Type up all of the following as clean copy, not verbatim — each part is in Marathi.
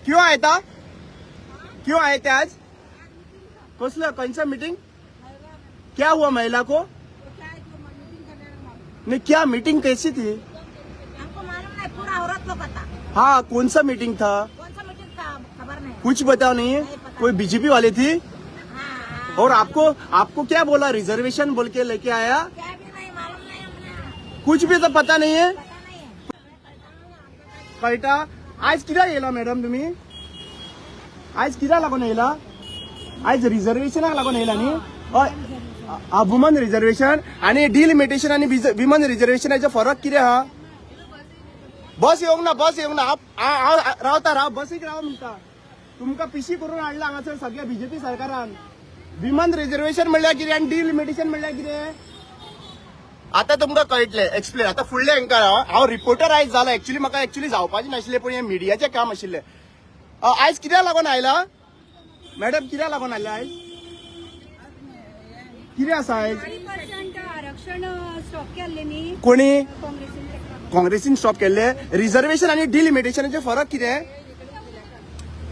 क्यों आए था? क्यों आए थे आज? कसलं कौन सा मीटिंग? क्या हुआ महिला को? नहीं, क्या मीटिंग कैसी थी? हमको मालूम नहीं, पूरा औरत लोग था। हाँ, कौन सा मीटिंग था? कौन सा मीटिंग था खबर नहीं। कुछ बताओ नहीं। कोई बीजेपी वाले थी? हाँ, और आपको क्या बोला? रिजर्वेशन बोल के लेके आया? क्या भी नहीं मालूम नहीं हमने। कुछ भी तो पता नहीं है. पता नहीं है। कळटा. आज किरा येला मॅडम तुम्ही? आज किरा लागून येला? आज रिझर्वेशनाक लागून येला न्ही? वुमन रिझर्वेशन आणि डिलिमिटेशन आणि विमन रिझर्वेशनाचो फरक कितें आहा? बस येवंक ना, बस येवंक ना. रावता राव, बसीक राव म्हणटा. तुमकां पिशी करून हाडला हांगासर सगळ्या बीजेपी सरकारान. विमन रिझर्वेशन म्हणल्यार कितें आनी डिलिमिटेशन म्हणल्यार कितें? आता तुमकां कळटलें. एक्सप्लेन. आता फुडले हांकां हांव रिपोर्टर आयज जाला. एक्चुअली म्हाका जावपाचें नाशिल्लें, पण हें मिडियाचें काम आशिल्लें. आयज कित्याक लागून आयला मॅडम? कित्याक लागून आयला आयज? कितें आसा आयज? 40% आरक्षण स्टॉप केल्ले न्ही कोणी? काँग्रेसीन. काँग्रेसीन स्टॉप केल्ले. रिझर्वेशन आनी डिलिमिटेशनाचे फरक कितें?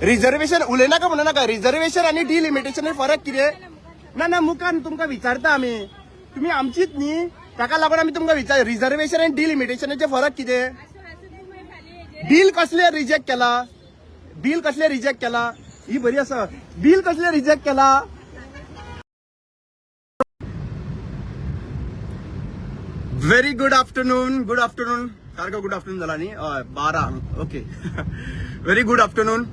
रिझर्वेशन उलयनाका म्हणू नाका. रिझर्वेशन आनी डिलिमिटेशनाचे फरक कितें? ना मुखार तुमकां विचारता आमी. तुमी आमचीच न्ही, ताका लागून आमी तुमकां विचार. रिझर्वेशन आनी डिलिमिटेशनाचे फरक कितें? बिल कसले रिजेक्ट केला? बिल कसले रिजेक्ट केला? ही बरी आसा. बिल कसले रिजेक्ट केला? Very good afternoon. Good afternoon. सारको गुड आफ्टरनून जाला न्ही? हय, 12. ओके. Very good afternoon.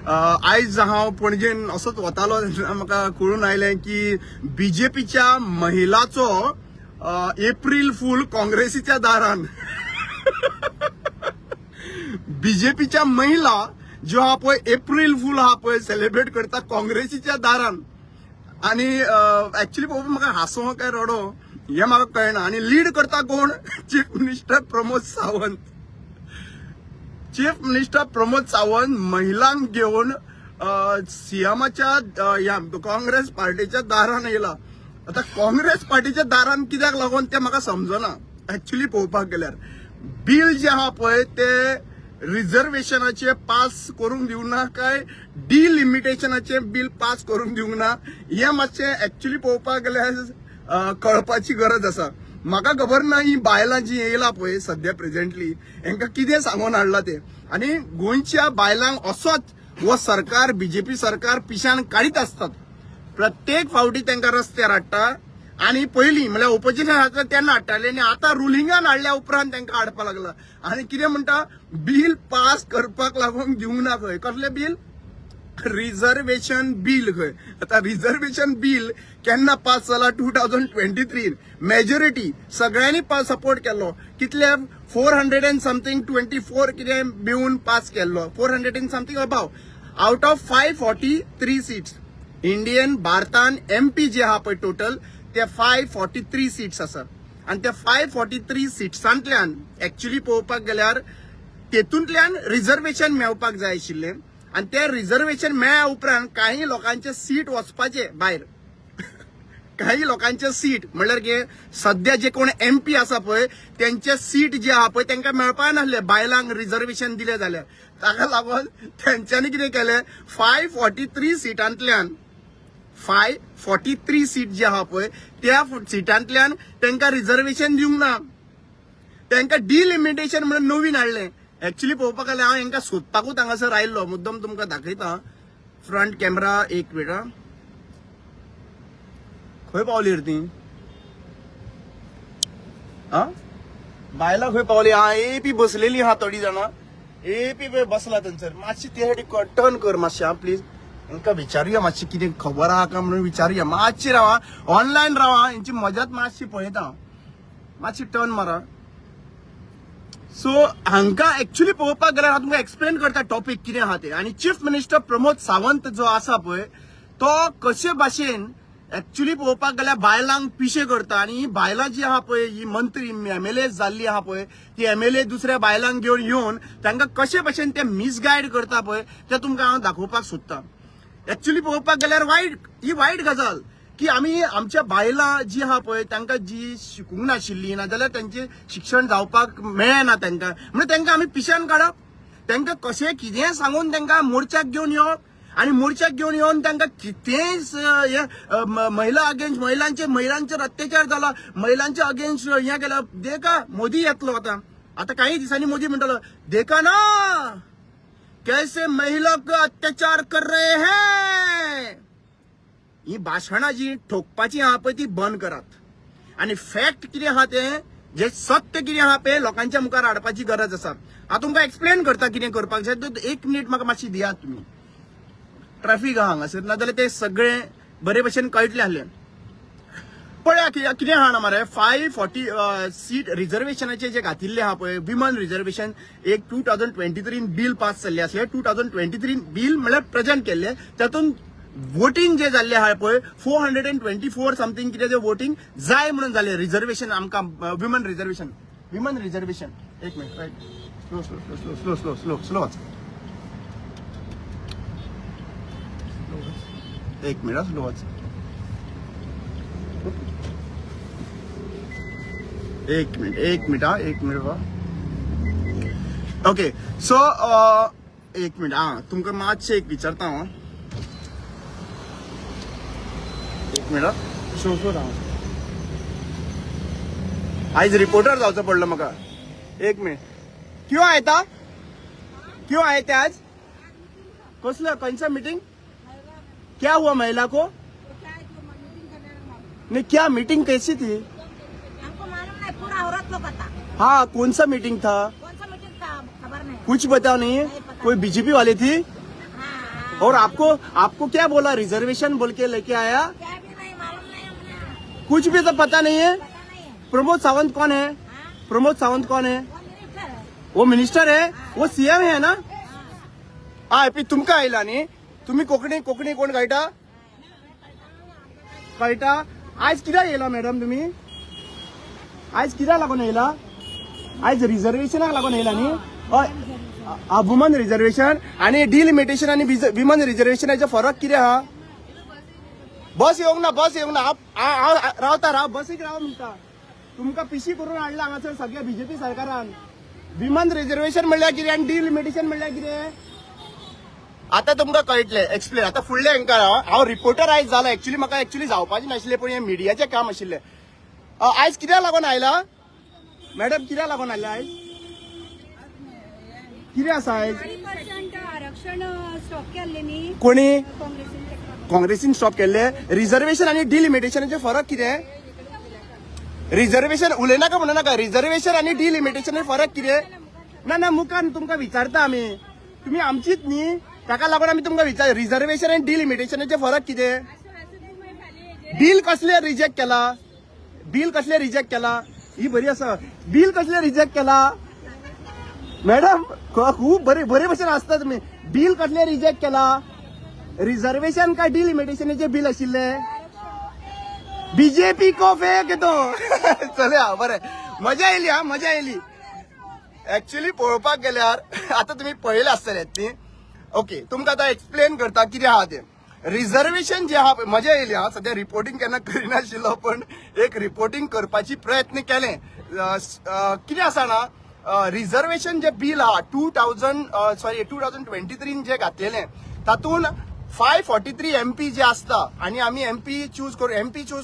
आयज हांव पणजेन असोच वतालो तेन्ना म्हाका कळून आयलें की बीजेपीच्या महिलाचो एप्रील फूल काँग्रेसीच्या दारान. बीजेपीच्या महिला ज्यो आहा पळय एप्रील फूल आहा पळय सेलिब्रेट करता काँग्रेसीच्या दारान. आणि ऍक्च्युली पळोवपाक म्हाका हांसो काय रडो हे म्हाका कळना. आणि लीड करता कोण? Chief minister Pramod Sawant. Chief minister Pramod Sawant महिलांक घेऊन सीएमाच्या काँग्रेस पार्टीच्या दारान येयला. आता काँग्रेस पार्टीच्या दारान कित्याक लागून ते म्हाका समजना. ऍक्च्युली पळोवपाक गेल्यार बिल जे आहा पळय ते रिझर्वेशनाचे पास करूंक दिवंक ना काय डिलिमिटेशनाचे बिल पास करूंक दिवंक ना हे मातशें ऍक्च्युली पळोवपाक गेल्यार कळपाची गरज आसा. म्हाका खबर ना ही बायलां जी येयला पळय सध्या प्रेझेंटली हांकां कितें सांगून हाडला ते. आणि गोंयच्या बायलांक असोच हो सरकार बीजेपी सरकार पिशान काडीत असतात. प्रत्येक फावटी तांकां रस्त्यार हाडटा. आणि पयलीं म्हळ्यार ओपोजिशन हाडटा तेन्ना हाडटाले आनी आतां रुलिंगान हाडल्या उपरांत तांकां हाडपाक लागला. आनी कितें म्हणटा? बिल पास करपाक लागून दिवंक ना खंय. कसलें बिल? रिझर्वेशन बिल खंय. आता रिझर्वेशन बिल केन्ना पास जाला? 2023 मेजॉरिटी सगळ्यांनी सपोर्ट केल्लो. कितले 400 and something 24 कितें मेळून पास केल्लो. 400 and something above out of 543 seats. Indian भारतान MP जे आहा पळय टोटल ते 543 सीट्स आसा. आणि त्या 543 सीट्सांतल्यान ऍक्च्युली पळोवपाक गेल्यार तेतूंतल्यान रिझर्वेशन मेळपाक जाय आशिल्लें. आणि ते रिझर्वेशन मेळ्ळ्या उपरांत काही लोकांचे सीट वचपाचे भायर. काही लोकांचे सीट म्हणल्यार की सध्या जे कोण MP आसा पळय त्यांचे सीट जे आहा पळय तांकां मेळपाक नासले. बायलांक रिझर्वेशन दिले जाल्यार ताका लागून तेंच्यांनी कितें केलें 543 सीटांतल्यान 543 सीट जे आहा पळय त्या सीटांतल्यान तांकां रिझर्वेशन दिवंक ना. तांकां डिलिमिटेशन म्हणून नवीन हाडलें. ऍक्च्युली पळोवपाक गेल्यार हांव हांकां सोदपाकूच हांगासर आयिल्लो. मुद्दम तुमकां दाखयता. फ्रंट कॅमेरा एक मिनिट. खंय पावली रे ती? बायलां खंय पावली? AP बसलेली आहा थोडी जाणां. AP बसला थंयसर. मातशी ते टर्न कर मातशें हा प्लीज. हांकां विचारुया मातशी कितें खबर आहा काय म्हणून विचारुया. मातशी रावा, ऑनलायन रावा. हांची मजात मातशी पळयता. मातशी टर्न मारा. सो हांकां ऍक्च्युली पळोवपाक गेल्यार हांव तुमकां एक्सप्लेन करता टॉपिक कितें आहा ते. आणि चीफ मिनिस्टर प्रमोद सावंत जो आसा पळय तो कशे भाशेन ऍक्च्युली पळोवपाक गेल्यार बायलांक पिशे करता. आणि ही बायलां जी आहा पळय ही मंत्री MLA जाल्ली आहा पळय ती MLA दुसऱ्या बायलांक घेवन येवन तांकां कशे भाशेन ते मिसगायड करता पळय ते तुमकां हांव दाखोवपाक सोदता. ऍक्च्युली पळोवपाक गेल्यार ही वायट गजाल की आमी आमच्या बायलां जी आहा पळय तांकां जी शिकूंक नाशिल्ली नाजाल्यार तांचे शिक्षण जावपाक मेळना तांकां म्हणजे तांकां आमी पिशान काडप. तांकां कशें कितें सांगून तांकां मोर्चाक घेवन येवप आणि मोर्चाक घेवन येवन तांकां कितेंच महिला अगेन्स्ट महिलांचेर अत्याचार जाला, महिलांच्या अगेन्स्ट हें केलं. देखा मोदी येतलो आता काही दिवसांनी मोदी म्हणटलो, देखा ना कैसे महिला को अत्याचार कर रहे हैं. ही भाषणां जी ठोकपाची आहा पळय ती बंद करात आणि फॅक्ट कितें आहा तें जे सत्य कितें आहा पळय लोकांच्या मुखार हाडपाची गरज आसा. हांव तुमकां एक्सप्लेन करता कितें करपाक जाय. 1 मिनिट म्हाका मातशी दियात तुमी. ट्रॅफिक आहा हांगासर, नाजाल्यार ते सगळे बरे भशेन कळटले आहले. पळया कितें आहा ना मरे, 540 सीट रिझर्वेशनाचे जे घातिल्ले आहा पळय विमन रिझर्वेशन, एक 2023 बिल पास जाल्ले आसले. 2023 बिल म्हळ्यार प्रेझेंट केल्ले, तातूंत वोटिंग जे जाल्ले आहा पळय 424 समथींग कितें जे वोटिंग जाय म्हणून जाले. रिझर्वेशन आमकां विमन रिझर्वेशन. एक मिनिट, रायट, स्लो. एक मिनिट स्लो वाच. एक मिनिट. ओके, सो एक मिनिट तुमकां मातशें एक विचारता हांव. एक मिनिट स्लो राव. आयज रिपोर्टर जावचो पडलो म्हाका. एक मिनिट. क्यों आए थे आज? कसलो खंयचा मीटिंग? क्या हुआ महिला को? नहीं, क्या मीटिंग कैसी थी? हमको मालूम नहीं, पूरा औरत लोग था. हाँ, कौन सा मीटिंग था? कौन सा मीटिंग था खबर नहीं. कुछ बताओ नहीं. कोई बीजेपी वाले थी? हाँ. और आपको क्या बोला? रिजर्वेशन बोल के लेके आया? क्या भी नहीं मालूम नहीं हमने. कुछ भी तो पता नहीं है. पता नहीं है. प्रमोद सावंत कौन है? हाँ? प्रमोद सावंत कौन है? वो मिनिस्टर है. वो मिनिस्टर है. वो सीएम है ना. हाँ, तुमका आयला न्ही. तुम्ही कोकणी कोण कळटा. आज कित्याक येयला मॅडम तुम्ही? आज कित्याक लागून येयला? आज रिझर्वेशनाक लागून येयला न्ही. वुमन रिझर्वेशन आणि डिलिमिटेशन आणि विमन रिझर्वेशनाचे फरक कितें आहा? बस येवंक ना. राव बसीक राव म्हणटा. तुमकां पिशी करून हाडला हांगासर सगळ्या बीजेपी सरकारान. विमन रिझर्वेशन म्हणल्यार कितें आणि डिलिमिटेशन म्हणल्यार कितें? आता तुमकां कळटलें. एक्सप्लेन आता फुडले हांकां. हांव रिपोर्टर आयज जाला. म्हाका जावपाचें नाशिल्लें, पूण हें मिडियाचें काम आशिल्लें. आयज कित्याक लागून आयला मॅडम? कित्याक लागून आयला आयज? कितें आसा आयज? 40% आरक्षण स्टॉप केल्ले न्ही कोणी? काँग्रेसीन. काँग्रेसीन स्टॉप केल्ले. रिझर्वेशन आणि डिलिमिटेशनाचे फरक कितें? रिझर्वेशन उलयनाका म्हणनाका. रिझर्वेशन आणि डिलिमिटेशनाचे फरक कितें? ना मुखार तुमकां विचारता आमी. तुम्ही आमचीच न्ही, ताका लागून आमी तुमकां विचार. रिझर्वेशन आनी डिलिमिटेशनाचे फरक कितें? बिल कसले रिजेक्ट केला? ही बरी आसा. बिल कसले रिजेक्ट केला मॅडम? खूप बरे भशेन आसता तुमी. बिल कसले रिजेक्ट केला? रिझर्वेशन काय डिलिमिटेशनाचे बिल आशिल्ले? बीजेपी को फेक येतो. चलया बरें. मजा येयली. ऍक्च्युली पळोवपाक गेल्यार आता तुम्ही पळयले आसतले न्ही. ओके, तुमकां आतां एक्सप्लेन करता कितें आहा तें. रिझर्वेशन जे आहा मजा येयली. हांव सद्या रिपोर्टिंग केन्ना करिनाशिल्लो, पण एक रिपोर्टिंग करपाची प्रयत्न केलें. कितें आसा ना, रिझर्वेशन जे बिल आहा 2023 जे घातलेलें, तातूंत 543 MP जे असता आणि आम्ही एमपी चूज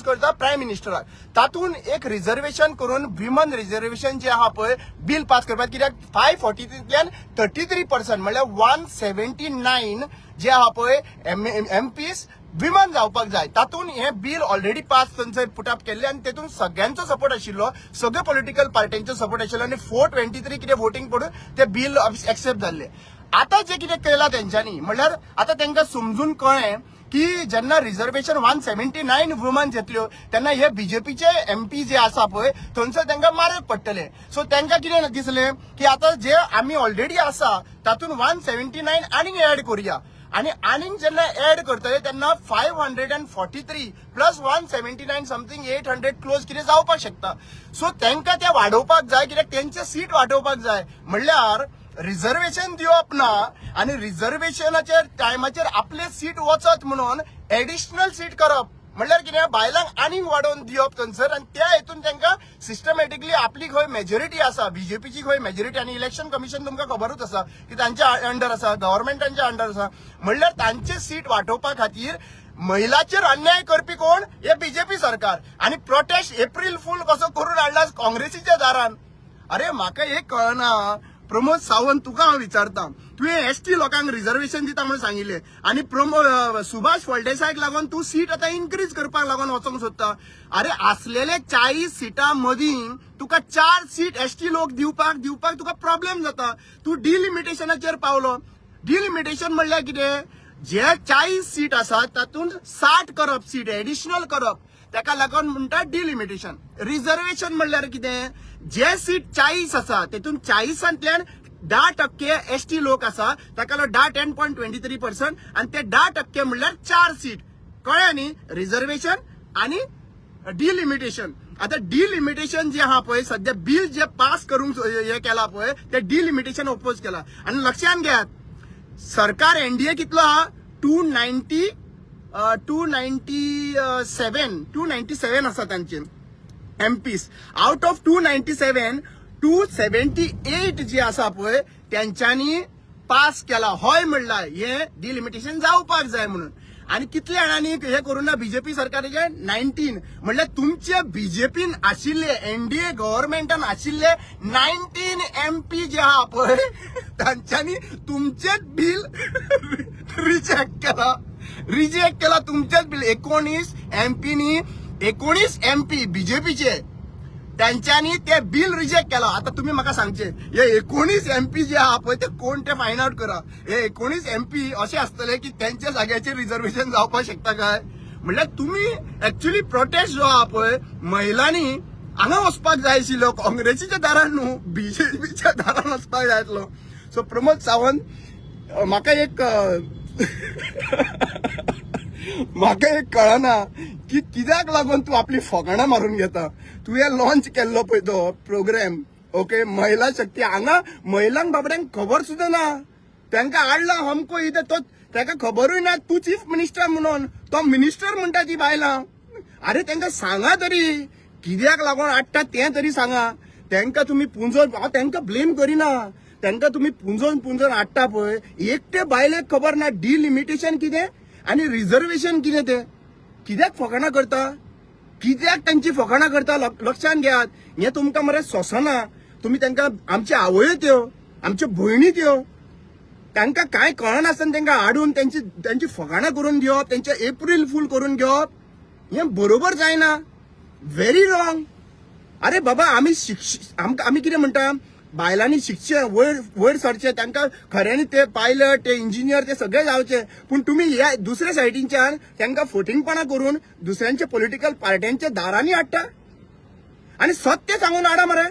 करता प्रायम मिनिस्टराक. तातूंत एक रिझर्वेशन करून विमन रिझर्वेशन जे आहा पळय बिल पास करपाक. कित्याक 543तल्यान 33% म्हणल्यार 179 जे आहा पळय MPs विमन जावपाक जाय. तातूंत हे बिल ऑलरेडी पास थंयसर पुटअप केल्ले आणि तेतून सगळ्यांचो सपोर्ट आशिल्लो. सगळे पॉलिटिकल पार्ट्यांचो सपोर्ट आशिल्लो आणि 423 कितें वोटिंग पडून ते बिल एक्सेप्ट जाल्ले. आता जे कितें केला तेंच्यांनी म्हणल्यार आता तांकां समजून कळ्ळें की जेन्ना रिझर्वेशन 179 वुमन घेतल्यो तेन्ना हे बीजेपीचे MP जे आसा पळय थंयसर तांकां मारक पडटले. सो तांकां कितें दिसलें की आता जे आमी ऑलरेडी आसा तातूंत 179 आनीक ऍड करुया. आणि आनीक जेन्ना ऍड करतले तेन्ना 543 प्लस 179 समथिंग 800 क्लोज कितें जावपाक शकता. सो तांकां ते वाडोवपाक जाय, कित्याक तेंचे सीट वाडोवपाक जाय. म्हणल्यार रिझर्वेशन दिवप ना आणि रिझर्वेशनाच्या टायमाचेर आपले सीट वचत म्हणून एडिशनल सीट करप. म्हणल्यार कितें बायलांक आनीक वाडोवन दिवप थंयसर आनी त्या हेतून तांकां सिस्टमॅटिकली आपली खंय मेजॉरिटी आसा बीजेपीची खंय मेजॉरिटी आनी इलेक्शन कमिशन तुमकां खबरूच आसा की तांच्या अंडर आसा गव्हर्नमेंटांच्या अंडर आसा म्हणल्यार तांचे सीट वांटोवपा खातीर महिलांचेर अन्याय करपी कोण हे बीजेपी सरकार आणि प्रोटेस्ट एप्रील फूल कसो करून हाडला काँग्रेसीच्या दारान. अरे म्हाका एक कळना प्रमोद सावंत तुका हांव विचारता तुवें एसटी लोकांक रिझर्वेशन दिता म्हणून सांगिल्लें आनी सुभाष फळदेसायक लागून तूं सीट आतां इन्क्रीज करपाक लागून वचोंक सोदता. अरे आसलेले 40 सिटां मदीं तुका 4 सीट एसटी लोक दिवपाक तुका प्रॉब्लेम जाता. तूं डिलिमिटेशनाचेर पावलो. डिलिमिटेशन म्हणल्यार कितें जे 40 सीट आसात तातूंत 60 करप सीट एडिशनल करप ताका लागून म्हणटा डिलिमिटेशन. रिझर्वेशन म्हणल्यार कितें जे सीट 40 आसा तेतून 40तल्यान 10% एसटी लोक आसा ताका लागून 10.23% आणि ते 10% म्हणल्यार 4 सीट. कळ्ळें न्ही रिझर्वेशन आणि डिलिमिटेशन. आता डिलिमिटेशन जे आहा पळय सध्या बिल जे पास करूंक हे केला पळय ते डिलिमिटेशन ओपोज केला. आणि लक्षात घेयात सरकार एनडीए कितलो आहा 297 आसा तांचे एमपीस. आउट ऑफ 297 278 जे आसा पळय त्यांच्यानी पास केला. हय म्हणला हे डिलिमिटेशन जावपाक जाय म्हणून. आणि कितले जाणांनी हे करून ना बीजेपी सरकाराचे 19 म्हणल्यार तुमचे बीजेपीन आशिल्ले एनडीए गव्हर्नमेंटान आशिल्ले 19 एमपी जे आहा पळय तांच्यांनी तुमचेच बिल रिजेक्ट केला तुमचेच बिल. 19 एमपीनी 19 एमपी बीजेपीचे त्यांच्यानी ते बिल रिजेक्ट केला. आता तुम्ही म्हाका सांगचे हे 19 एमपी जे आहा पळय ते कोण ते फायंड आउट करा. हे 19 एमपी असे असतले की त्यांच्या जाग्याचेर रिझर्वेशन जावपाक शकता काय. म्हणल्यार तुम्ही ऍक्च्युअली प्रोटेस्ट जो आहा पळय महिलांनी हांगा वचपाक जाय आशिल्लो काँग्रेसीच्या दारान न्हू बीजेपीच्या दारान वचपाक जाय आसलो. सो प्रमोद सावंत म्हाका एक कळना की कित्याक लागून तू आपली फकाणां मारून घेता. तुवें लॉन्च केल्लो पळय तो प्रोग्राम ओके महिला शक्ती हांगा महिलांक बाबड्यांक खबर सुद्धा ना. तांकां हाडला हमको इथं तो ताका खबरूय ना तू चीफ मिनिस्टर म्हणून तो मिनिस्टर म्हणटा ती बायलां. अरे तांकां सांगा तरी कित्याक लागून हाडटा तें तरी सांगा. तांकां तुमी पुंजोन हांव तांकां ब्लेम करिना. तांकां तुमी पुंजोन हाडटा पळय एकटे बायलेक खबर ना डिलिमिटेशन कितें आनी रिझर्वेशन कितें तें. कित्याक फकाणां करता कित्याक तांची फकाणां करता लक्षात घेयात. हे तुमकां मरे सोसना. तुम्ही तांकां आमच्या आवयो त्यो आमच्यो भयणी त्यो तांकां कांय कळनासतना तांकां हाडून त्यांची फकाणां करून घेवप त्यांचे एप्रील फूल करून घेवप हें बरोबर जायना. Very wrong. अरे बाबा आमी कितें म्हणटा बायलांनी शिकचे वयर सरचे तांकां खऱ्यांनी ते पायलट ते इंजिनियर ते सगळे जावचे. पूण तुम्ही ह्या दुसऱ्या सायडींच्यान तांकां फोटिंगपणां करून दुसऱ्यांच्या पॉलिटिकल पार्ट्यांच्या दारांनी हाडटा आनी सत्य सांगून हाडा मरे.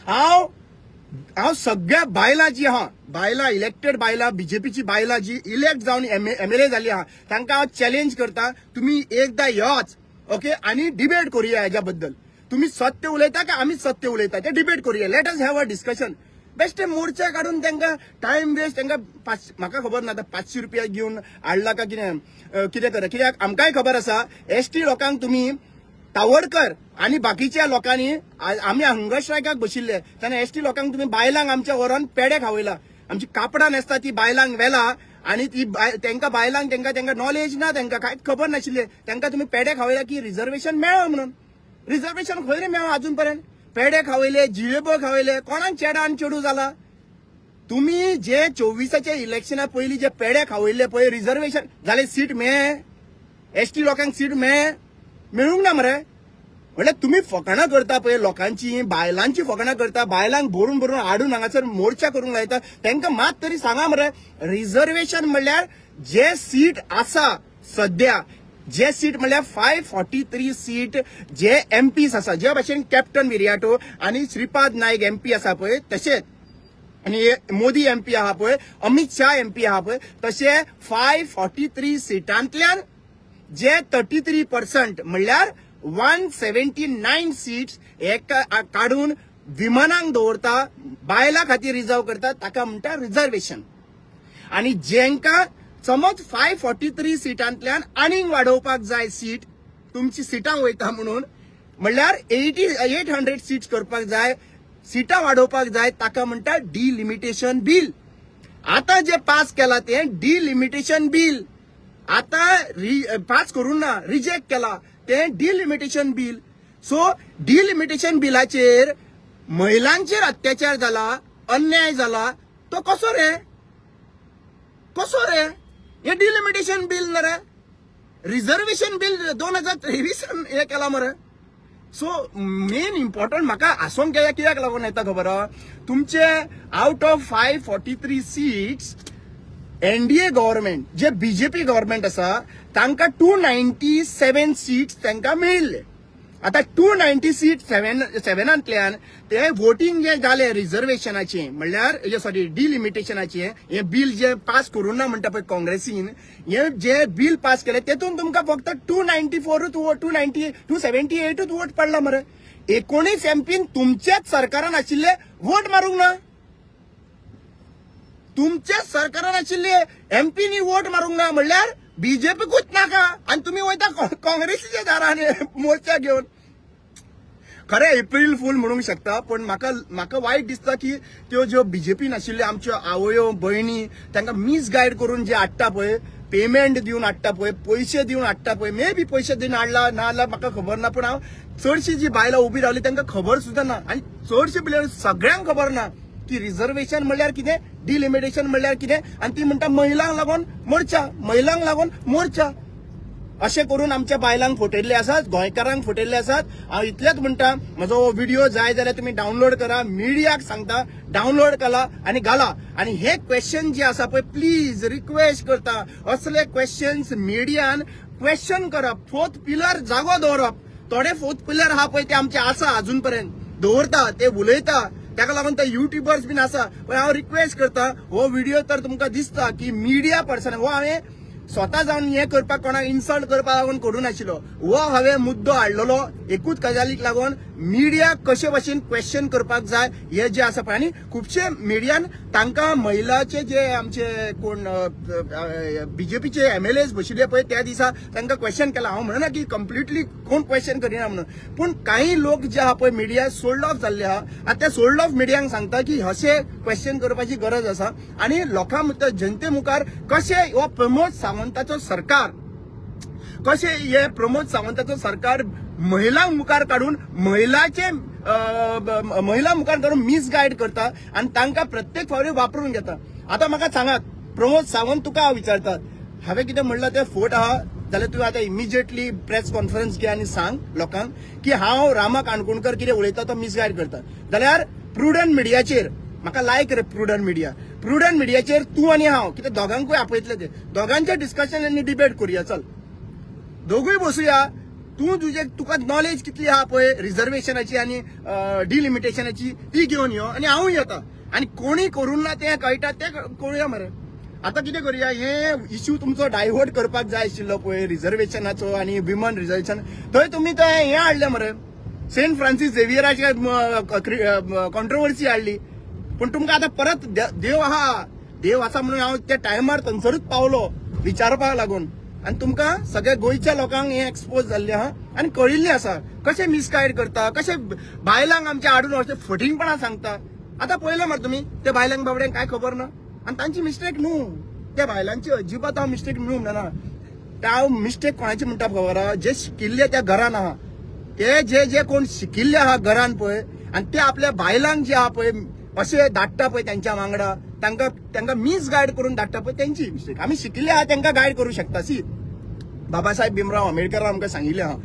हांव सगळ्या बायलां जी आहा बायलां इलेक्टेड बायलां बीजेपीची बायलां जी इलेक्ट जावन एमएलए जाली आहा तांकां हांव चॅलेंज करता तुम्ही एकदा योच ओके आणि डिबेट करूया हेज्या बद्दल. तुम्ही सत्य उलयता का आम्ही सत्य उलयता ते डिबेट करूया. Let us have a discussion. बेश्टे मोर्चा काढून तांकां टायम वेस्ट तांकां म्हाका खबर ना आता 500 रुपया घेवन हाडला का कितें करा. कित्याक आमकांय खबर आसा एसटी लोकांक तुम्ही तावडकर आणि बाकीच्या लोकांनी आम्ही हंगर स्ट्रायकाक बशिल्ले तेन्ना एसटी लोकांक तुम्ही बायलांक आमच्या व्हरोन पेडे खावयला. आमची कापडां न्हेसता ती बायलांक वेला आणि ती तांकां बायलांक तांकां नॉलेज ना तांकां कांयच खबर नाशिल्ले तांकां तुम्ही पेडे खावयला की रिझर्वेशन मेळ्ळा म्हणून. रिझर्वेशन खंय रे मेळ्ळा अजून पर्यंत. पेडे खावयले जिलेबो खावयले कोणाक चेडा आनी चेडू जाला. तुम्ही जे 24च्या इलेक्शना पयलीं जे पेडे खावयल्ले पळय रिझर्वेशन जाले सीट मेळे एसटी लोकांक सीट मेळूंक ना मरे. म्हणल्यार तुम्ही फकाणां करता पळय लोकांची बायलांची फकाणां करता बायलांक भरून हाडून हांगासर मोर्चा करूंक लायता. तांकां मात तरी सांगा मरे रिझर्वेशन म्हणल्यार जे सीट आसा सध्या जे सीट म्हणल्यार 543 सीट जे एमपीस आसा जे भाशेन कॅप्टन विरियाटो आणि श्रीपाद नायक एमपी आसा पळय तशेंच आणि मोदी एमपी आहा पळय अमित शाह एमपी आहा पळय तशे 543 सीटांतल्यान जे 33% म्हणल्यार 179 सीट्स हे काढून विमानांक दवरता बायलां खातीर रिझर्व करता ताका म्हणटा रिझर्वेशन. आणि जेंका समज 543 सिटांतल्यान आनीक वाडोवपाक जाय सीट तुमची सिटां वयता म्हणून म्हणल्यार 800 सीट्स करपाक जाय सिटां वाडोवपाक जाय ताका म्हणटा डिलिमिटेशन बिल. आता जे पास केला ते डिलिमिटेशन बिल आता पास करून ना रिजेक्ट केला ते डिलिमिटेशन बिल. सो डिलिमिटेशन बिलाचेर महिलांचेर अत्याचार जाला अन्याय जाला तो कसो रे हे डिलिमिटेशन बिल ना रे रिझर्वेशन बिल 2023 हे केला मरे. सो मेन इम्पॉर्टंट म्हाका आसोंक कित्याक लागून येता खबर आहा तुमचे out of 543 seats NDA government जे बीजेपी गव्हर्नमेंट आसा तांकां 297 सीट्स तांकां मेळिल्ले. आता 297 ते वोटिंग जे जाले रिझर्वेशनाचे म्हणल्यार सॉरी डिलिमिटेशनाचे हे बिल जे पास करून ना म्हणटा पळय काँग्रेसीन हे जे बिल पास केले तेतून तुमकां फक्त 278 वोट पडला मरे. 19 एमपीन तुमच्याच सरकारान आशिल्ले वोट मारूंक ना तुमच्याच सरकारान आशिल्ले एमपीनी वोट मारूंक ना म्हणल्यार बीजेपीकूच नाका आणि तुम्ही वयता काँग्रेसीच्या दाराने मोर्चा घेऊन. खरे एप्रिल फूल म्हणूंक शकता पण म्हाका वायट दिसता की त्यो ज्यो बीजेपी नाशिल्ल्यो आमच्यो आवयो भयणी तांकां मिसगायड करून जे हाडटा पळय पेमेंट दिवन हाडटा पळय पैसे दिवन हाडटा पळय मे बी पैसे दिवन हाडला ना जाल्यार म्हाका खबर ना पण हांव चडशी जी बायलां उबी रावली तांकां खबर सुद्दां ना आणि चडशे प्लेयर सगळ्यांक खबर ना की रिझर्वेशन म्हणल्यार कितें डिलिमिटेशन म्हणल्यार कितें आणि ती म्हणटा महिलांक लागून मोर्चा अशें करून आमच्या बायलांक फटयल्ले आसात गोंयकारांक फटयल्ले आसात. हांव इतलेंच म्हणटा म्हजो व्हिडिओ जाय जाल्यार तुमी डावनलोड करा मिडियाक सांगता डावनलोड करा आणि घाला आणि हे क्वेश्चन जे आसा पळय प्लीज रिक्वेस्ट करता असले क्वेश्चन्स मिडियान क्वेश्चन करप फोर्थ पिलर जागो दवरप. थोडे फोर्थ पिलर आहा पळय ते आमचे आसा अजून पर्यंत दवरता ते उलयता ताका लागून ते युट्यूबर्स बीन आसा पण हांव रिक्वेस्ट करता हो व्हिडिओ तर तुमकां दिसता की मिडिया पर्सन हो हांवें स्वता जावन हे करपाक कोणाक इन्सल्ट करपाक लागून करूं नाशिल्लो हो हांवें मुद्दो हाडलेलो एकूच गजालीक लागून मिडिया कशे भाशेन क्वेश्चन करपाक जाय हे जे आसा पळय. आनी खुबशे मिडियान तांकां महिलाचे जे आमचे कोण बीजेपीचे एमएलएज बशिल्ले पळय त्या दिसा तांकां क्वेश्चन केला. हांव म्हणना की कंप्लिटली कोण क्वेश्चन करिना म्हणून पण काही लोक जे आहा पळय मिडिया सोल्ड ऑफ जाल्ले आहा आतां त्या सोल्ड ऑफ मिडियांक सांगता की अशें क्वेश्चन करपाची गरज आसा आनी लोकां मुखार जनते मुखार कशें हो प्रमोद सावंताचो सरकार महिलांक मुखार काढून महिला मुखार काढून मिसगायड करता आणि तांकां प्रत्येक फावटी वापरून घेता. आता म्हाका सांगात प्रमोद सावंत तुका हांव विचारतात हांवें कितें म्हणलां तें फोट आहा जाल्यार तुवें आतां इमिजिएटली प्रेस कॉन्फरन्स घे आनी सांग लोकांक की हांव रामा काणकोणकर कितें उलयता तो मिसगायड करता जाल्यार प्रुडंट मिडियाचेर म्हाका लायक रे प्रुडंट मिडियाचेर तूं आनी हांव कितें दोगांकूय आपयतले ते दोगांचे डिस्कशन आनी डिबेट करुया. चल दोगूय बसुया तुका नॉलेज कितली आहा पळय रिझर्वेशनाची आनी डिलिमिटेशनाची ती घेवन यो आनी हांवूय येता आनी कोणी करून ना तें कळटा तें करुया मरे. आता कितें करुया हे इश्यू तुमचो डायवर्ट करपाक जाय आशिल्लो पळय रिझर्वेशनाचो आनी विमन रिझर्वेशन थंय तुमी तें हें हाडलें मरे सेंट फ्रांसीस झेवियराचे कॉन्ट्रोवर्सी हाडली पण तुमकां आतां परत देव आसा म्हणून हांव त्या टायमार थंयसरूच पावलो विचारपाक लागून आणि तुमकां सगळ्या गोंयच्या लोकांक हे एक्सपोज जाल्ले आहा आनी कळिल्लें आसा कशें मिसगायड करता कशें बायलांक आमच्या हाडून अशें फटींगपणां सांगता. आतां पळयलें मरे तुमी त्या बायलांक बाबड्यांक काय खबर ना आनी तांची मिस्टेक न्हू त्या बायलांची अजिबात हांव मिस्टेक न्हू म्हणना हांव मिस्टेक कोणाची म्हणटा खबर आहा जे शिकिल्ले त्या घरान आहा ते जे कोण शिकिल्ले आहा घरान पळय आनी ते आपल्या बायलांक जे आहा पळय अशें धाडटा पळय त्यांच्या वांगडा तांकां मिसगायड करून धाडटा पळय त्यांची मिस्टेक. आमी शिकिल्ले आहा तांकां गायड करूं शकता. सी बाबासाहेब भीमराव आंबेडकरान आमकां सांगिल्लें आहा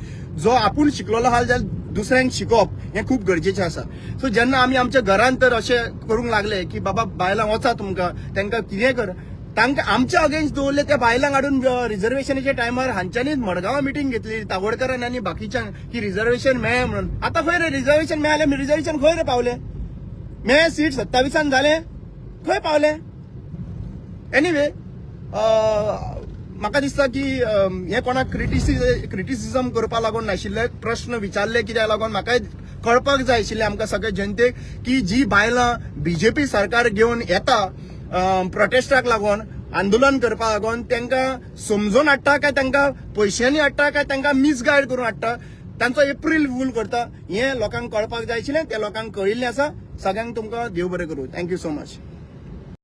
जो आपूण शिकलेलो आहा जाल्यार दुसऱ्यांक शिकोवप हें खूब गरजेचें आसा. सो जेन्ना आमी आमच्या घरान तर अशें करूंक लागले की बाबा बायलां वचा तुमकां तांकां कितें कर तांकां आमच्या अगेन्स्ट दवरले त्या बायलांक हाडून रिझर्वेशनाच्या टायमार हांच्यांनीच मडगांवां मिटींग घेतली तावडकरान आनी बाकीच्यांक की रिझर्वेशन मेळ्ळें म्हणून. आतां खंय रे रिझर्वेशन मेळ्ळें रिझर्वेशन खंय रे पावलें मे सीट 27 जालें खंय पावलें. एनिवे म्हाका दिसता की हे कोणाक क्रिटिसिजम करपा लागून नाशिल्ले प्रश्न विचारले कित्याक लागून म्हाकाय कळपाक जाय आशिल्लें आमकां सगळे जनतेक की जी बायलां बीजेपी सरकार घेवन येता प्रोटेस्टाक लागून आंदोलन करपा लागून तांकां समजून हाडटा काय तांकां पयशांनी हाडटा काय तांकां मिसगायड करून हाडटा तांचो एप्रील फूल करता हे लोकांक कळपाक जाय आशिल्लें ते लोकांक कळिल्लें आसा सगळ्यांक तुमकां देव बरें करूं थँक्यू सो मच